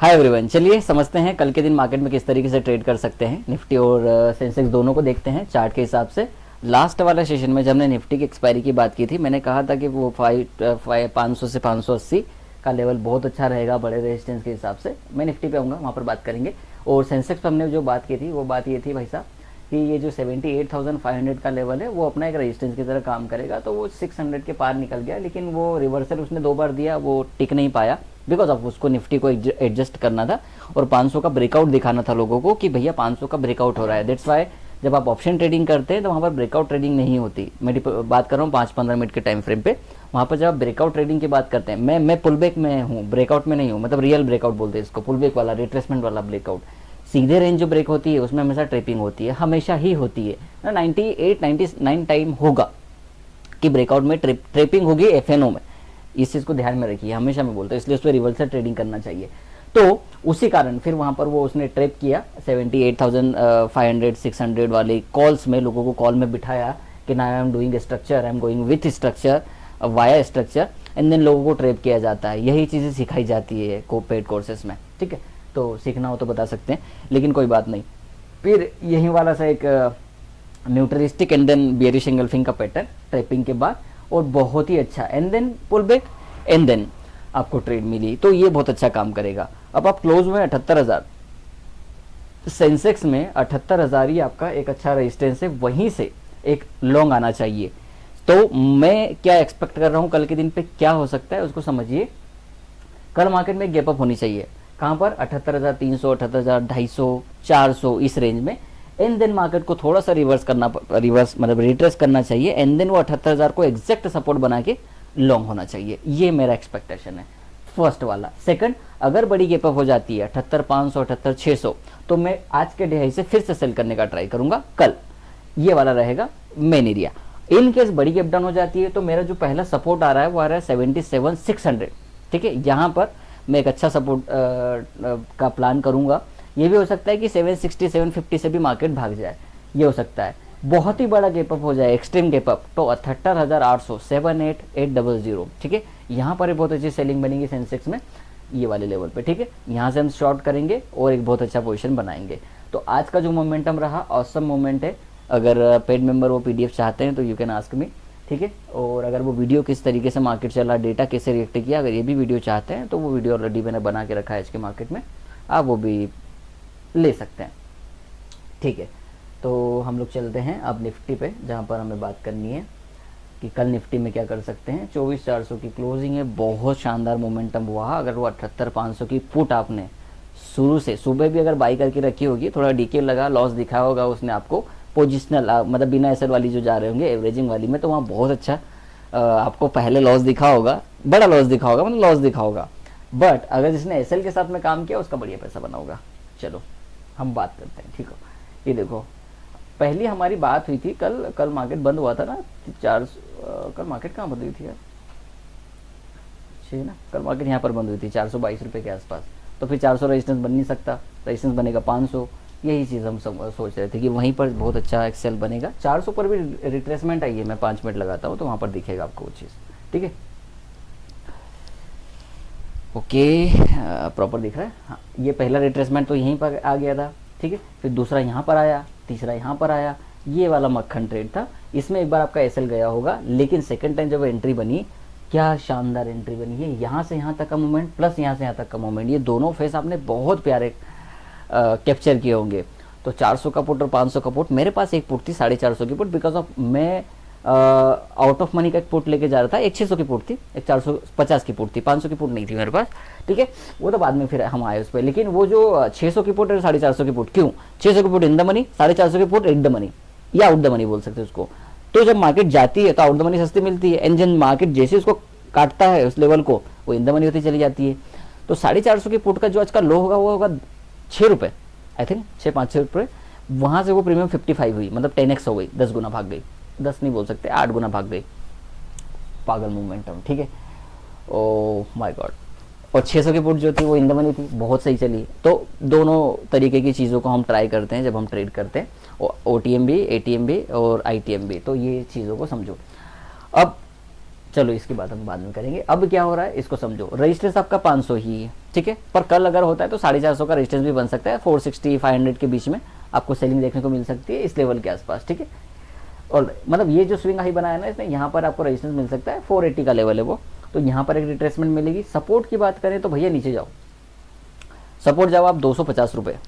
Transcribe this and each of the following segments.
Hi everyone, चलिए समझते हैं कल के दिन मार्केट में किस तरीके से ट्रेड कर सकते हैं। निफ्टी और सेंसेक्स दोनों को देखते हैं चार्ट के हिसाब से। लास्ट वाला सेशन में जब हमने निफ्टी की एक्सपायरी की बात की थी, मैंने कहा था कि वो 500 से 580 का लेवल बहुत अच्छा रहेगा बड़े रेजिस्टेंस के हिसाब से। मैं निफ्टी पे आऊँगा, वहाँ पर बात करेंगे। और सेंसेक्स पर हमने जो बात की थी वो बात ये थी भाई साहब कि ये जो 78,500 का लेवल है वो अपना एक रेजिस्टेंस की तरह काम करेगा। तो वो 600 के पार निकल गया, लेकिन वो रिवर्सल उसने 2 बार दिया, वो टिक नहीं पाया बिकॉज ऑफ उसको निफ्टी को एडजस्ट करना था और 500 का ब्रेकआउट दिखाना था लोगों को कि भैया 500 का ब्रेकआउट हो रहा है। दैट्स वाई जब आप ऑप्शन ट्रेडिंग करते हैं तो वहाँ पर ब्रेकआउट ट्रेडिंग नहीं होती। मैं बात कर रहा हूँ 5-15 मिनट के टाइम फ्रेम पे। वहाँ पर जब आप ब्रेकआउट ट्रेडिंग की बात करते हैं, मैं पुल बैक में हूँ, ब्रेकआउट में नहीं हूँ। मतलब रियल ब्रेकआउट बोलते हैं इसको, पुल बैक वाला, रिट्रेसमेंट वाला ब्रेकआउट। सीधे रेंज जो ब्रेक होती है उसमें हमेशा ट्रेपिंग होती है, हमेशा ही होती है। 98-99 टाइम होगा कि ब्रेकआउट में ट्रेपिंग होगी एफएनओ में। इस चीज़ को ध्यान में रखिए, हमेशा मैं बोलता हूँ, इसलिए उस पर रिवर्सल ट्रेडिंग करना चाहिए। तो उसी कारण फिर वहाँ पर वो उसने ट्रेप किया 78,500-600 वाले कॉल्स में, लोगों को कॉल में बिठाया कि ना I am doing structure, I am going with structure, via structure, and then लोगों को ट्रेप किया जाता है। यही चीज़ें सिखाई जाती है पेड कोर्सेज में, ठीक है। तो सीखना हो तो बता सकते हैं, लेकिन कोई बात नहीं। फिर यही वाला सा एक neutralistic and then bearish engulfing का पैटर्न ट्रेपिंग के बाद, और बहुत ही अच्छा, and then pull back, and then आपको ट्रेड मिली। तो ये बहुत अच्छा काम करेगा। अब आप क्लोज में 78,000, सेंसेक्स में 78,000 ही आपका एक अच्छा रेजिस्टेंस है, वहीं से एक लॉन्ग आना चाहिए। तो मैं क्या एक्सपेक्ट कर रहा हूं कल के दिन पे क्या हो सकता है उसको समझिए। कल मार्केट में गैप अप होनी चाहिए। कहां पर? 78,300, 78,250, 400 इस रेंज में। एंड देन मार्केट को थोड़ा सा रिवर्स मतलब रिट्रेस करना चाहिए, एंड देन वो 78,000 को एग्जैक्ट सपोर्ट बना के लॉन्ग होना चाहिए। ये मेरा एक्सपेक्टेशन है, फर्स्ट वाला। सेकंड, अगर बड़ी गैप अप हो जाती है 78,500, 78,600, तो मैं आज के ढाई से फिर से सेल करने का ट्राई करूंगा कल। ये वाला रहेगा मेन एरिया। इन केस बड़ी गैप डाउन हो जाती है तो मेरा जो पहला सपोर्ट आ रहा है वो आ रहा है 77,600, ठीक है। यहाँ पर मैं एक अच्छा सपोर्ट का प्लान करूंगा। ये भी हो सकता है कि 760, 750 से भी मार्केट भाग जाए, ये हो सकता है। बहुत ही बड़ा गैप अप हो जाए, एक्सट्रीम गैप अप, तो 78,800, 78,800, ठीक है। यहाँ पर बहुत अच्छी सेलिंग बनेगी सेंसेक्स में, ये वाले लेवल पे, ठीक है। यहाँ से हम शॉर्ट करेंगे और एक बहुत अच्छा पोजीशन बनाएंगे। तो आज का जो मोमेंटम रहा, ऑसम मोमेंट है। अगर पेड मेंबर वो पीडीएफ चाहते हैं तो यू कैन आस्क मी, ठीक है। और अगर वो वीडियो किस तरीके से मार्केट चला, डेटा कैसे रिएक्ट किया, अगर ये भी वीडियो चाहते हैं तो वो वीडियो ऑलरेडी मैंने बना के रखा है इसके मार्केट में, आप वो भी ले सकते हैं, ठीक है। तो हम लोग चलते हैं अब निफ्टी पे, जहाँ पर हमें बात करनी है कि कल निफ्टी में क्या कर सकते हैं। 24,400 की क्लोजिंग है, बहुत शानदार मोमेंटम हुआ। अगर वो 78,500 की पुट आपने शुरू से सुबह भी अगर बाई करके रखी होगी, थोड़ा डीके लगा, लॉस दिखाया होगा उसने आपको, पोजिशनल मतलब बिना एसएल वाली जो जा रहे होंगे, एवरेजिंग वाली में, तो वहाँ बहुत अच्छा आपको पहले लॉस दिखा होगा, बड़ा लॉस दिखा होगा, मतलब लॉस दिखा होगा। बट अगर जिसने एसएल के साथ में काम किया उसका बढ़िया पैसा बना होगा। चलो हम बात करते हैं, ठीक है। ये देखो, पहली हमारी बात हुई थी कल मार्केट बंद हुआ था ना, कल मार्केट कहाँ बंद हुई थी यार, ना कल मार्केट यहाँ पर बंद हुई थी 422 रुपये के आसपास। तो फिर 400 रेजिस्टेंस बन नहीं सकता, रेजिस्टेंस बनेगा 500। यही चीज़ हम सोच रहे थे कि वहीं पर बहुत अच्छा एक्सेल बनेगा। 400 पर भी रिट्रेसमेंट आई है, मैं 5 मिनट लगाता हूँ तो वहाँ पर दिखेगा आपको वो चीज़, ठीक है। ओके, प्रॉपर दिख रहा है, हाँ। ये पहला रिट्रेसमेंट तो यहीं पर आ गया था, ठीक है। फिर दूसरा यहाँ पर आया, तीसरा यहाँ पर आया। ये वाला मक्खन ट्रेड था, इसमें एक बार आपका एसएल गया होगा, लेकिन सेकंड टाइम जब एंट्री बनी, क्या शानदार एंट्री बनी है। यहाँ से यहाँ तक का मूवमेंट प्लस यहाँ से यहाँ तक का मूवमेंट, ये दोनों फेस आपने बहुत प्यारे कैप्चर किए होंगे। तो 400 का पुट और 500 का पुट, मेरे पास एक पुट थी 450 की पुट, बिकॉज ऑफ मैं आउट ऑफ मनी का एक पुट लेके जा रहा था। एक 600 की पुट थी, एक 450 की पुट थी, 500 की पुट नहीं थी मेरे पास, ठीक है। वो तो बाद में फिर हम आए उस पर। लेकिन वो जो 600 की पुट और 450 की पुट, क्यों 600 की पुट इन द मनी, 450 की पुट एट द मनी या आउट द मनी बोल सकते हैं उसको। तो जब मार्केट जाती है तो आउट द मनी सस्ती मिलती है, एंड जब मार्केट जैसे उसको काटता है उस लेवल को, वो इन द मनी होती चली जाती है। तो 450 की पुट का जो आज का लो होगा वो होगा 6 रुपये, आई थिंक 6-5 रुपये। वहाँ से वो प्रीमियम 55 हुई, मतलब 10x हो गई, 10 गुना भाग गई, 10 नहीं बोल सकते, 8 गुना भाग गई। पागल मोमेंटम, ठीक है। Oh my God. और 600 की पुट जो थी वो इन द मनी थी, बहुत सही चली। तो दोनों तरीके की चीज़ों को हम ट्राई करते हैं जब हम ट्रेड करते हैं, OTM भी, ATM भी और ITM भी। तो ये चीज़ों को समझो। अब चलो इसकी बात हम बाद में करेंगे। अब क्या हो रहा है इसको समझो। रजिस्टेंस आपका 500 ही है, ठीक है, पर कल अगर होता है तो 450 का रजिस्टेंस भी बन सकता है। 460 500 के बीच में आपको सेलिंग देखने को मिल सकती है, इस लेवल के आसपास, ठीक है। और मतलब ये जो स्विंग हाई बनाया ना इसने, यहाँ पर आपको रजिस्टेंस मिल सकता है, 480 का लेवल है वो, तो यहाँ पर एक रिट्रेसमेंट मिलेगी। सपोर्ट की बात करें तो भैया नीचे जाओ, सपोर्ट जाओ आप 250 रुपये,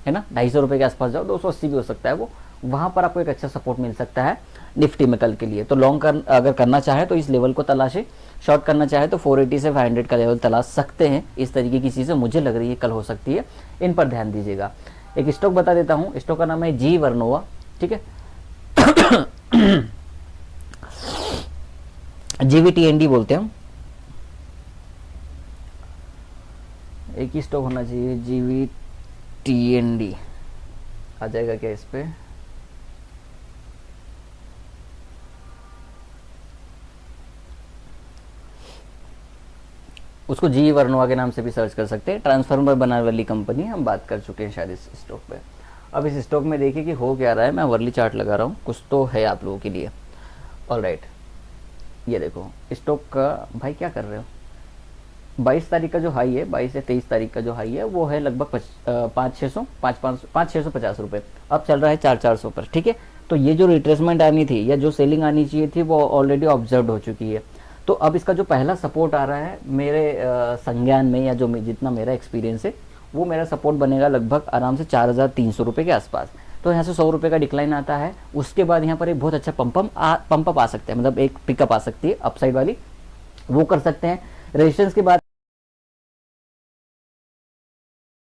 है ना, 250 रुपये के आसपास जाओ, 280 भी हो सकता है वो, वहाँ पर आपको एक अच्छा सपोर्ट मिल सकता है निफ्टी में कल के लिए। तो लॉन्ग अगर करना चाहे तो इस लेवल को तलाशे, शॉर्ट करना चाहे तो 480 से 500 का लेवल तलाश सकते हैं। इस तरीके की चीज़ें मुझे लग रही है कल हो सकती है, इन पर ध्यान दीजिएगा। एक स्टॉक बता देता हूँ, स्टॉक का नाम है जी वर्नोवा, ठीक है, GVTND बोलते हैं हम। एक ही स्टॉक होना चाहिए, GVTND आ जाएगा क्या इस पे? उसको जी वर्नोवा के नाम से भी सर्च कर सकते हैं। ट्रांसफार्मर बनाने वाली कंपनी, हम बात कर चुके हैं शायद इस स्टॉक पे। अब इस स्टॉक में देखिए कि हो क्या रहा है। मैं वर्ली चार्ट लगा रहा हूँ, कुछ तो है आप लोगों के लिए। ऑलराइट, ये देखो स्टॉक का, भाई क्या कर रहे हो, 22 तारीख का जो हाई है, 22 से 23 तारीख का जो हाई है वो है लगभग 5,650 रुपये। अब चल रहा है 4,400 पर, ठीक है। तो ये जो रिट्रेसमेंट आनी थी या जो सेलिंग आनी चाहिए थी वो ऑलरेडी ऑब्जर्व हो चुकी है। तो अब इसका जो पहला सपोर्ट आ रहा है मेरे संज्ञान में, या जो जितना मेरा एक्सपीरियंस है, वो मेरा सपोर्ट बनेगा लगभग आराम से 4,300 रुपये के आसपास। तो यहाँ से 100 रुपये का डिक्लाइन आता है, उसके बाद यहाँ पर एक बहुत अच्छा पंपअप आ सकता है, मतलब एक पिकअप आ सकती है अपसाइड वाली, वो कर सकते हैं। रेजिस्टेंस की बात